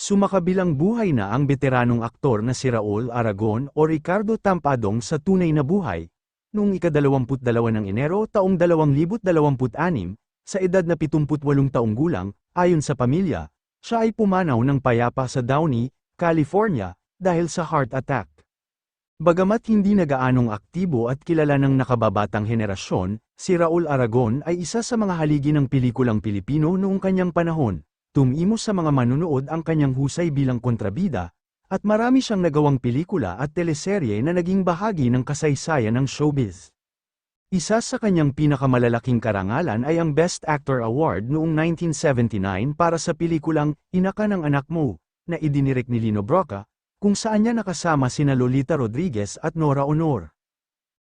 Sumakabilang buhay na ang veteranong aktor na si Raul Aragon o Ricardo Tampadong sa tunay na buhay. Noong ika-22 ng Enero taong 2026, sa edad na 78 taong gulang, ayon sa pamilya, siya ay pumanaw ng payapa sa Downey, California, dahil sa heart attack. Bagamat hindi nagaanong aktibo at kilala ng nakababatang henerasyon, si Raul Aragon ay isa sa mga haligi ng pelikulang Pilipino noong kanyang panahon. Tumimos sa mga manunood ang kanyang husay bilang kontrabida, at marami siyang nagawang pelikula at teleserye na naging bahagi ng kasaysayan ng showbiz. Isa sa kanyang pinakamalalaking karangalan ay ang Best Actor Award noong 1979 para sa pelikulang Ina Ka ng Anak Mo, na idinirek ni Lino Brocka, kung saan niya nakasama sina Lolita Rodriguez at Nora Honor.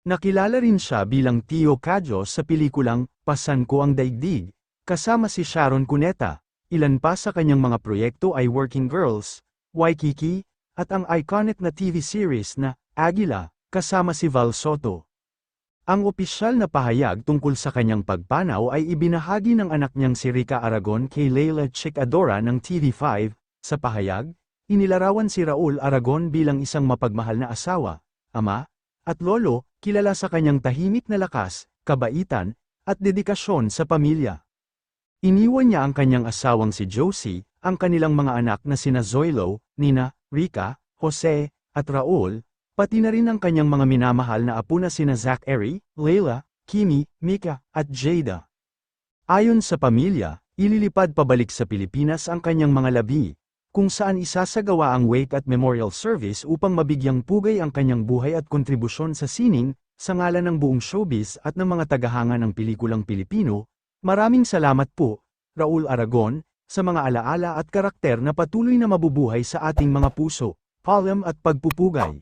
Nakilala rin siya bilang Tio Cadjo sa pelikulang Pasan Ko Ang Daigdig, kasama si Sharon Cuneta. Ilan pa sa kanyang mga proyekto ay Working Girls, Waikiki, at ang iconic na TV series na Aguila, kasama si Val Soto. Ang opisyal na pahayag tungkol sa kanyang pagpanaw ay ibinahagi ng anak niyang si Rica Aragon kay Leila Chick Adora ng TV5. Sa pahayag, inilarawan si Raul Aragon bilang isang mapagmahal na asawa, ama, at lolo, kilala sa kanyang tahimik na lakas, kabaitan, at dedikasyon sa pamilya. Iniwan niya ang kanyang asawang si Josie, ang kanilang mga anak na sina Zoilo, Nina, Rica, Jose, at Raul, pati na rin ang kanyang mga minamahal na apo na sina Zachary, Leila, Kimi, Mika, at Jada. Ayon sa pamilya, ililipad pabalik sa Pilipinas ang kanyang mga labi, kung saan isasagawa ang wake at memorial service upang mabigyang pugay ang kanyang buhay at kontribusyon sa sining, sa ngalan ng buong showbiz at ng mga tagahanga ng pelikulang Pilipino. Maraming salamat po, Raul Aragon, sa mga alaala at karakter na patuloy na mabubuhay sa ating mga puso, palm at pagpupugay.